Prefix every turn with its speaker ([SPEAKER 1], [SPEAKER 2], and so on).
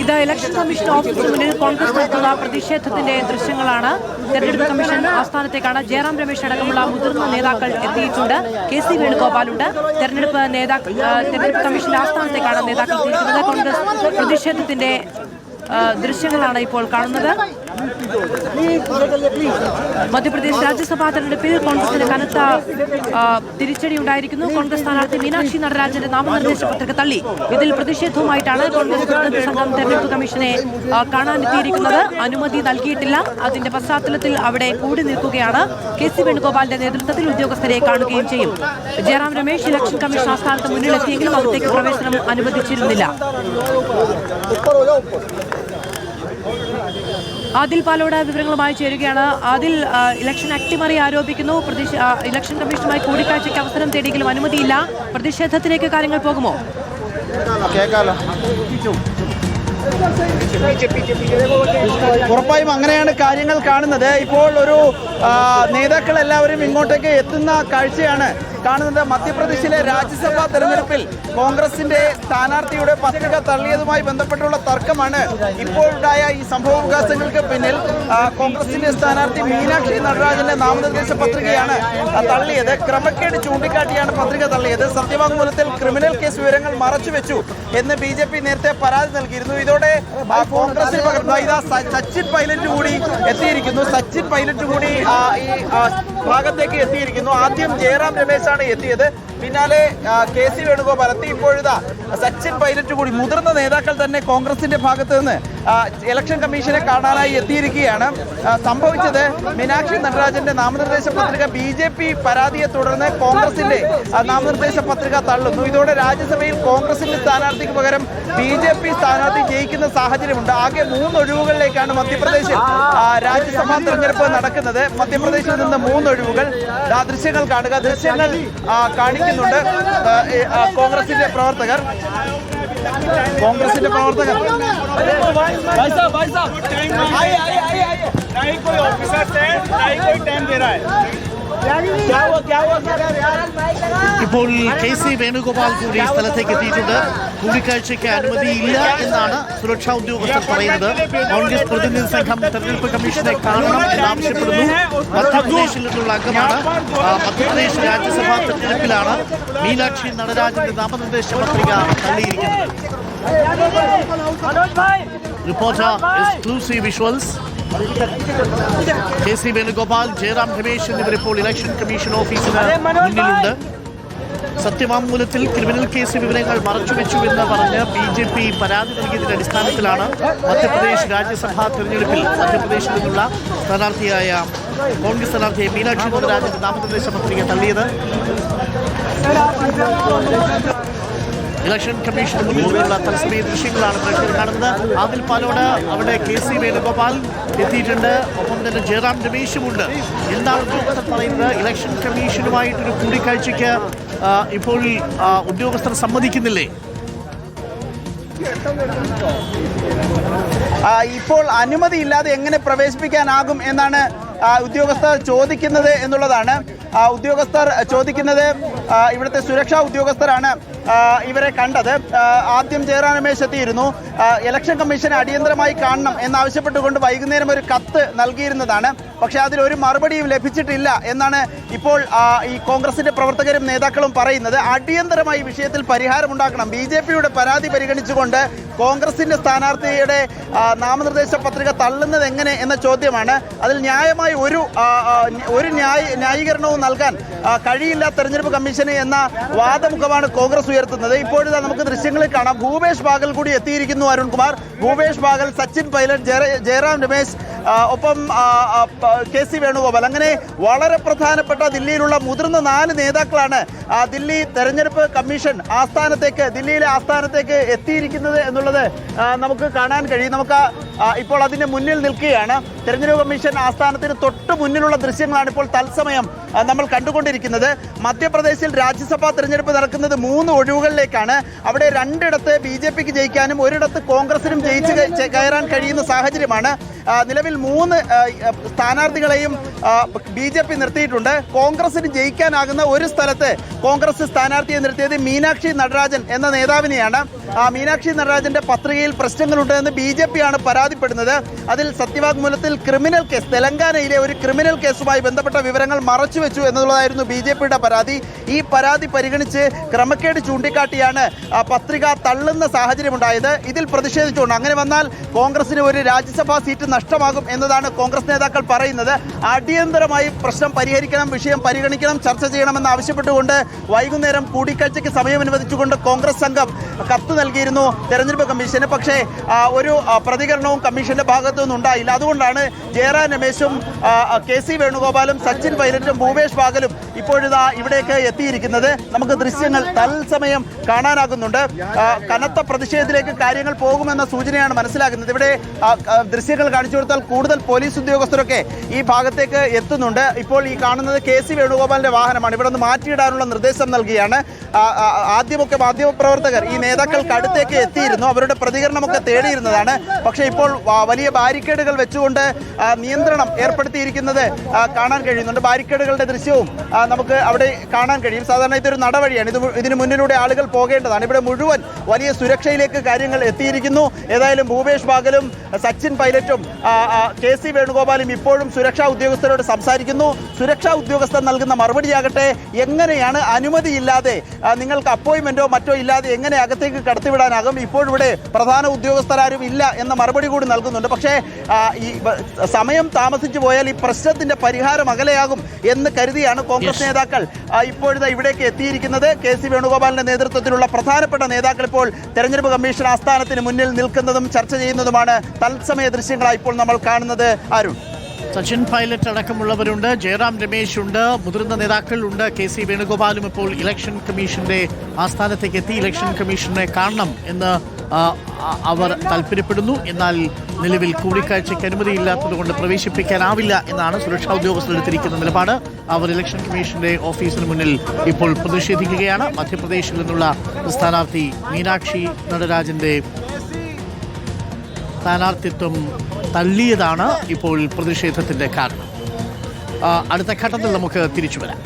[SPEAKER 1] ഇത് election commission ഓഫീസിന് മുന്നിൽ കോൺഗ്രസ് നടത്തുന്ന പ്രതിഷേധത്തിന്റെ ദൃശ്യങ്ങളാണ്. തെരഞ്ഞെടുപ്പ് കമ്മീഷൻ ആസ്ഥാനത്തേക്കാണ് ജയറാം രമേശ് അടക്കമുള്ള മുതിർന്ന നേതാക്കൾ എത്തിയിട്ടുണ്ട്. KC വേണുഗോപാലുണ്ട്. തെരഞ്ഞെടുപ്പ് കമ്മീഷന്റെ ആസ്ഥാനത്തേക്കാണ് നേതാക്കൾ എത്തിയിരിക്കുന്നത്. കോൺഗ്രസ് പ്രതിഷേധത്തിന്റെ ദൃശ്യങ്ങളാണ് ഇപ്പോൾ കാണുന്നത്. മധ്യപ്രദേശ് രാജ്യസഭാ തെരഞ്ഞെടുപ്പിൽ കോൺഗ്രസിന് കനത്ത തിരിച്ചടി ഉണ്ടായിരിക്കുന്നു. കോൺഗ്രസ് സ്ഥാനാർത്ഥി മീനാക്ഷി നടരാജന്റെ നാമനിർദ്ദേശ പത്രിക തള്ളി. ഇതിൽ പ്രതിഷേധവുമായിട്ടാണ് കോൺഗ്രസ് പ്രതിനിധി സംഘം തെരഞ്ഞെടുപ്പ് കമ്മീഷനെ കാണാനെത്തിയിരിക്കുന്നത്. അനുമതി നൽകിയിട്ടില്ല. അതിന്റെ പശ്ചാത്തലത്തിൽ അവിടെ കൂടി നിൽക്കുകയാണ്. KC വേണുഗോപാലിന്റെ നേതൃത്വത്തിൽ ഉദ്യോഗസ്ഥരെ കാണുകയും ചെയ്യും. ജയറാം രമേശ് ഇലക്ഷൻ കമ്മീഷൻ ആസ്ഥാനത്ത് മുന്നിലെത്തിയെങ്കിലും അകത്തേക്ക് പ്രവേശനം അനുവദിച്ചിരുന്നില്ല. ആദിൽ പാലോട് വിവരങ്ങളുമായി ചേരുകയാണ്. ആദിൽ, ഇലക്ഷൻ അട്ടിമറി ആരോപിക്കുന്നു. ഇലക്ഷൻ കമ്മീഷനുമായി കൂടിക്കാഴ്ചയ്ക്ക് അവസരം തേടിയെങ്കിലും അനുമതിയില്ല. പ്രതിഷേധത്തിലേക്ക് കാര്യങ്ങൾ പോകുമോ?
[SPEAKER 2] ഉറപ്പായും അങ്ങനെയാണ് കാര്യങ്ങൾ കാണുന്നത്. ഇപ്പോൾ ഒരു നേതാക്കൾ എല്ലാവരും ഇങ്ങോട്ടേക്ക് എത്തുന്ന കാഴ്ചയാണ് കാണുന്നത്. മധ്യപ്രദേശിലെ രാജ്യസഭാ തെരഞ്ഞെടുപ്പിൽ കോൺഗ്രസിന്റെ സ്ഥാനാർത്ഥിയുടെ പത്രിക തള്ളിയതുമായി ബന്ധപ്പെട്ടുള്ള തർക്കമാണ് ഇപ്പോഴുണ്ടായ ഈ സംഭവ വികാസങ്ങൾക്ക് പിന്നിൽ. കോൺഗ്രസിന്റെ സ്ഥാനാർത്ഥി മീനാക്ഷി നടരാജന്റെ നാമനിർദ്ദേശ പത്രികയാണ് തള്ളിയത്. ക്രമക്കേട് ചൂണ്ടിക്കാട്ടിയാണ് പത്രിക തള്ളിയത്. സത്യവാങ്മൂലത്തിൽ ക്രിമിനൽ കേസ് വിവരങ്ങൾ മറച്ചുവെച്ചു എന്ന് BJP നേരത്തെ പരാതി നൽകിയിരുന്നു. ഇതോടെ കോൺഗ്രസിൽ സച്ചിൻ പൈലറ്റ് കൂടി എത്തിയിരിക്കുന്നു. സച്ചിൻ പൈലറ്റ് കൂടി ഈ ഭാഗത്തേക്ക് എത്തിയിരിക്കുന്നു. ആദ്യം ജയറാം രമേശാണ് എത്തിയത്. പിന്നാലെ KC വേണുഗോപാൽ എത്തി. ഇപ്പോഴിതാ സച്ചിൻ പൈലറ്റ് കൂടി, മുതിർന്ന നേതാക്കൾ തന്നെ കോൺഗ്രസിന്റെ ഭാഗത്ത് നിന്ന് ഇലക്ഷൻ കമ്മീഷനെ കാണാനായി എത്തിയിരിക്കുകയാണ്. സംഭവിച്ചത് മീനാക്ഷി നടരാജന്റെ നാമനിർദ്ദേശ പത്രിക BJP പരാതിയെ തുടർന്ന് കോൺഗ്രസിന്റെ നാമനിർദ്ദേശ പത്രിക തള്ളുന്നു. ഇതോടെ രാജ്യസഭയിൽ കോൺഗ്രസിന്റെ സ്ഥാനാർത്ഥിക്ക് പകരം BJP സ്ഥാനാർത്ഥി ജയിക്കുന്ന സാഹചര്യമുണ്ട്. ആകെ 3 ഒഴിവുകളിലേക്കാണ് മധ്യപ്രദേശിൽ രാജ്യസഭാ തെരഞ്ഞെടുപ്പ് നടക്കുന്നത്. മധ്യപ്രദേശിൽ നിന്ന് 3 ഒഴിവുകൾ. ദൃശ്യങ്ങൾ കാണുക. ദൃശ്യങ്ങൾ കാണിക്കുന്നുണ്ട് കോൺഗ്രസിന്റെ പ്രവർത്തകർ.
[SPEAKER 3] ഇപ്പോൾ KC വേണുഗോപാൽ കൂടി സ്ഥലത്തേക്ക് എത്തിയിട്ടുണ്ട്. കൂടിക്കാഴ്ചയ്ക്ക് അനുമതിയില്ല എന്നാണ് സുരക്ഷാ ഉദ്യോഗസ്ഥർ പറയുന്നത്. കോൺഗ്രസ് പ്രതിനിധി സംഘം തെരഞ്ഞെടുപ്പ് കമ്മീഷനെ കാണണം എന്നാവശ്യപ്പെടുന്നു. മധ്യപ്രദേശിൽ നിന്നുള്ള അംഗമാണ്. മധ്യപ്രദേശ് രാജ്യസഭാ തെരഞ്ഞെടുപ്പിലാണ് മീനാക്ഷി നടരാജന്റെ നാമനിർദ്ദേശ പത്രിക തള്ളിയിരിക്കുന്നത്. Reporter exclusive visuals. KC Venugopal, Jairam Ramesh എന്നിവരിപ്പോൾ ഇലക്ഷൻ കമ്മീഷൻ ഓഫീസിന് മുന്നിലുണ്ട്. സത്യവാങ്മൂലത്തിൽ ക്രിമിനൽ കേസ് വിവരങ്ങൾ മറച്ചുവെച്ചു എന്ന് പറഞ്ഞ് BJP പരാതി നൽകിയതിന്റെ അടിസ്ഥാനത്തിലാണ് മധ്യപ്രദേശ് രാജ്യസഭാ തെരഞ്ഞെടുപ്പിൽ മധ്യപ്രദേശിൽ നിന്നുള്ള സ്ഥാനാർത്ഥിയായ കോൺഗ്രസ് സ്ഥാനാർത്ഥിയെ മീനാക്ഷി നടരാജന്റെ നാമനിർദ്ദേശ പത്രിക തള്ളിയത്. ഇലക്ഷൻ കമ്മീഷന് മുന്നിലുള്ള തത്സമയ ദൃശ്യങ്ങളാണ് പ്രേക്ഷകർ കാണുന്നത്. ആദിൽ പാലോട്, അവിടെ KC വേണുഗോപാൽ എത്തിയിട്ടുണ്ട്. ഒപ്പം തന്നെ ജയറാം രമേശുമുണ്ട്. എന്താണ് ഉദ്യോഗസ്ഥർ പറയുന്നത്? ഇലക്ഷൻ കമ്മീഷനുമായിട്ടൊരു കൂടിക്കാഴ്ചയ്ക്ക് ഇപ്പോൾ ഉദ്യോഗസ്ഥർ സമ്മതിക്കുന്നില്ലേ?
[SPEAKER 2] ഇപ്പോൾ അനുമതിയില്ലാതെ എങ്ങനെ പ്രവേശിപ്പിക്കാനാകും എന്നാണ് ഉദ്യോഗസ്ഥർ ചോദിക്കുന്നത് എന്നുള്ളതാണ്. ഉദ്യോഗസ്ഥർ ചോദിക്കുന്നത്, ഇവിടുത്തെ സുരക്ഷാ ഉദ്യോഗസ്ഥരാണ് ഇവരെ കണ്ടത്. ആദ്യം ജയറാം രമേശ് എത്തിയിരുന്നു. ഇലക്ഷൻ കമ്മീഷനെ അടിയന്തരമായി കാണണം എന്നാവശ്യപ്പെട്ടുകൊണ്ട് വൈകുന്നേരം ഒരു കത്ത് നൽകിയിരുന്നതാണ്. പക്ഷേ അതിലൊരു മറുപടിയും ലഭിച്ചിട്ടില്ല എന്നാണ് ഇപ്പോൾ ഈ കോൺഗ്രസിന്റെ പ്രവർത്തകരും നേതാക്കളും പറയുന്നത്. അടിയന്തരമായി വിഷയത്തിൽ പരിഹാരമുണ്ടാക്കണം. BJPയുടെ പരാതി പരിഗണിച്ചുകൊണ്ട് കോൺഗ്രസിന്റെ സ്ഥാനാർത്ഥിയുടെ നാമനിർദ്ദേശ പത്രിക തള്ളുന്നത് എങ്ങനെ എന്ന ചോദ്യമാണ്. അതിൽ ന്യായമായി ഒരു ന്യായീകരണവും നൽകാൻ കഴിയില്ല തെരഞ്ഞെടുപ്പ് കമ്മീഷന് എന്ന വാദമുഖമാണ് കോൺഗ്രസ് ഉയർത്തുന്നത്. ഇപ്പോഴിതാ നമുക്ക് ദൃശ്യങ്ങളിൽ കാണാം. ഭൂപേഷ് ബാഗൽ കൂടി എത്തിയിരിക്കുന്നു. അരുൺകുമാർ, ഭൂപേഷ് ബാഗൽ, സച്ചിൻ പൈലറ്റ്, ജയറാം രമേശ്, ഒപ്പം KC വേണുഗോപാൽ, അങ്ങനെ വളരെ പ്രധാനപ്പെട്ട ദില്ലിയിലുള്ള മുതിർന്ന 4 നേതാക്കളാണ് ദില്ലി തെരഞ്ഞെടുപ്പ് കമ്മീഷൻ ദില്ലിയിലെ ആസ്ഥാനത്തേക്ക് എത്തിയിരിക്കുന്നത് എന്നുള്ളത് നമുക്ക് കാണാൻ കഴിയും. നമുക്ക് ഇപ്പോൾ അതിന്റെ മുന്നിൽ നിൽക്കുകയാണ്. തെരഞ്ഞെടുപ്പ് കമ്മീഷൻ ആസ്ഥാനത്തിന് തൊട്ട് മുന്നിലുള്ള ദൃശ്യങ്ങളാണ് ഇപ്പോൾ തത്സമയം നമ്മൾ കണ്ടുകൊണ്ടിരിക്കുന്നത്. മധ്യപ്രദേശിൽ രാജ്യസഭാ തെരഞ്ഞെടുപ്പ് നടക്കുന്നത് 3 ഒഴിവുകളിലേക്കാണ്. അവിടെ 2ഇടത്ത് BJPക്ക് ജയിക്കാനും 1ഇടത്ത് കോൺഗ്രസിനും ജയിച്ച് കയറാൻ കഴിയുന്ന സാഹചര്യമാണ്. നിലവിൽ 3 സ്ഥാനാർത്ഥികളെയും BJP നിർത്തിയിട്ടുണ്ട്. കോൺഗ്രസിന് ജയിക്കാനാകുന്ന ഒരു സ്ഥലത്ത് കോൺഗ്രസ് സ്ഥാനാർത്ഥിയെ നിർത്തിയത് മീനാക്ഷി നടരാജൻ എന്ന നേതാവിനെയാണ്. മീനാക്ഷി നടരാജന്റെ പത്രികയിൽ പ്രശ്നങ്ങളുണ്ടെന്ന് BJP ആണ് പരാതിപ്പെടുന്നത്. അതിൽ സത്യവാങ്മൂലത്തിൽ ക്രിമിനൽ കേസ്, തെലങ്കാനയിലെ ഒരു ക്രിമിനൽ കേസുമായി ബന്ധപ്പെട്ട വിവരങ്ങൾ മറച്ചുവെച്ചു എന്നുള്ളതായിരുന്നു BJPയുടെ പരാതി. ഈ പരാതി പരിഗണിച്ച് ക്രമക്കേട് ചൂണ്ടിക്കാട്ടിയാണ് പത്രിക തള്ളുന്ന സാഹചര്യമുണ്ടായത്. ഇതിൽ പ്രതിഷേധിച്ചുകൊണ്ട് അങ്ങനെ വന്നാൽ കോൺഗ്രസിന് ഒരു രാജ്യസഭാ സീറ്റ് നഷ്ടമാകും എന്നതാണ് കോൺഗ്രസ് നേതാക്കൾ പറയുന്നത്. അടിയന്തരമായി പ്രശ്നം പരിഹരിക്കണം, വിഷയം പരിഗണിക്കണം, ചർച്ച ചെയ്യണമെന്ന് ആവശ്യപ്പെട്ടുകൊണ്ട് വൈകുന്നേരം കൂടിക്കാഴ്ചയ്ക്ക് സമയം അനുവദിച്ചുകൊണ്ട് കോൺഗ്രസ് സംഘം കത്ത് നൽകിയിരുന്നു തെരഞ്ഞെടുപ്പ് കമ്മീഷന്. പക്ഷേ ഒരു പ്രതികരണവും കമ്മീഷന്റെ ഭാഗത്തു നിന്നുണ്ടായില്ല. അതുകൊണ്ടാണ് ജയറാം രമേശും KC വേണുഗോപാലും സച്ചിൻ പൈലറ്റും ഭൂപേഷ് ബാഗലും ഇപ്പോഴിതാ ഇവിടേക്ക് എത്തിയിരിക്കുന്നത്. നമുക്ക് ദൃശ്യങ്ങൾ തത്സമയം കാണാനാകുന്നുണ്ട്. കനത്ത പ്രതിഷേധത്തിലേക്ക് കാര്യങ്ങൾ പോകുമെന്ന സൂചനയാണ് മനസ്സിലാക്കുന്നത്. ഇവിടെ ദൃശ്യങ്ങൾ കാണിച്ചു കൊടുത്താൽ കൂടുതൽ പോലീസ് ഉദ്യോഗസ്ഥരൊക്കെ ഈ ഭാഗത്തേക്ക് എത്തുന്നുണ്ട്. ഇപ്പോൾ ഈ കാണുന്നത് KC വേണുഗോപാലിന്റെ വാഹനമാണ്. ഇവിടെ നിന്ന് മാറ്റിയിടാനുള്ള നിർദ്ദേശം നൽകിയാണ്. ആദ്യമൊക്കെ മാധ്യമപ്രവർത്തകർ ഈ നേതാക്കൾക്ക് അടുത്തേക്ക് എത്തിയിരുന്നു, അവരുടെ പ്രതികരണമൊക്കെ തേടിയിരുന്നതാണ്. പക്ഷേ ഇപ്പോൾ വലിയ ബാരിക്കേഡുകൾ വെച്ചുകൊണ്ട് നിയന്ത്രണം ഏർപ്പെടുത്തിയിരിക്കുന്നത് കാണാൻ കഴിയുന്നുണ്ട്. ബാരിക്കേഡുകളുടെ ദൃശ്യവും നമുക്ക് അവിടെ കാണാൻ കഴിയും. സാധാരണ ഇതൊരു നടവഴിയാണ്, ഇതിന് മുന്നിലൂടെ ആളുകൾ പോകേണ്ടതാണ്. ഇവിടെ മുഴുവൻ വലിയ സുരക്ഷയിലേക്ക് കാര്യങ്ങൾ എത്തിയിരിക്കുന്നു. ഏതായാലും ഭൂപേഷ് ബാഗലും സച്ചിൻ പൈലറ്റും KC വേണുഗോപാലും ഇപ്പോഴും സുരക്ഷാ ഉദ്യോഗസ്ഥരോട് സംസാരിക്കുന്നു. സുരക്ഷാ ഉദ്യോഗസ്ഥർ നൽകുന്ന മറുപടിയാകട്ടെ, എങ്ങനെയാണ് അനുമതിയില്ലാതെ നിങ്ങൾക്ക് അപ്പോയിന്റ്മെന്റോ മറ്റോ ഇല്ലാതെ എങ്ങനെ അകത്തേക്ക് കടത്തിവിടാനാകും, ഇപ്പോഴിവിടെ പ്രധാന ഉദ്യോഗസ്ഥരാരും ഇല്ല എന്ന മറുപടി കൂടി നൽകുന്നുണ്ട്. പക്ഷേ ഈ സമയം താമസിച്ചു പോയാൽ ഈ പ്രശ്നത്തിന്റെ പരിഹാരം അകലെയാകും എന്ന് കരുതിയാണ് കോൺഗ്രസ് നേതാക്കൾ ഇപ്പോഴിതാ ഇവിടേക്ക് എത്തിയിരിക്കുന്നത്. KC വേണുഗോപാലിന്റെ നേതൃത്വത്തിലുള്ള പ്രധാനപ്പെട്ട നേതാക്കൾ ഇപ്പോൾ തെരഞ്ഞെടുപ്പ് കമ്മീഷൻ ആസ്ഥാനത്തിന് മുന്നിൽ നിൽക്കുന്നതും ചർച്ച ചെയ്യുന്നതുമാണ് തത്സമയ ദൃശ്യങ്ങളായി ഇപ്പോൾ നമ്മൾ കാണുന്നത്. അരുൺ,
[SPEAKER 3] സച്ചിൻ പൈലറ്റ് അടക്കമുള്ളവരുണ്ട്, ജയറാം രമേശ് ഉണ്ട്, മുതിർന്ന നേതാക്കളുണ്ട്. KC വേണുഗോപാലും ഇപ്പോൾ ഇലക്ഷൻ കമ്മീഷന്റെ ആസ്ഥാനത്തേക്ക് എത്തി ഇലക്ഷൻ കമ്മീഷനെ കാണണം എന്ന് അവർ താല്പര്യപ്പെടുന്നു. എന്നാൽ നിലവിൽ കൂടിക്കാഴ്ചയ്ക്ക് അനുമതിയില്ലാത്തതുകൊണ്ട് പ്രവേശിപ്പിക്കാനാവില്ല എന്നാണ് സുരക്ഷാ ഉദ്യോഗസ്ഥർ എടുത്തിരിക്കുന്ന നിലപാട്. അവർ ഇലക്ഷൻ കമ്മീഷന്റെ ഓഫീസിന് മുന്നിൽ ഇപ്പോൾ പ്രതിഷേധിക്കുകയാണ്. മധ്യപ്രദേശിൽ നിന്നുള്ള സ്ഥാനാർത്ഥി മീനാക്ഷി നടരാജന്റെ സ്ഥാനാർത്ഥിത്വം തള്ളിയതാണ് ഇപ്പോൾ പ്രതിഷേധത്തിന്റെ കാരണം. അടുത്ത ഘട്ടത്തിൽ നമുക്ക് തിരിച്ചു വരാം.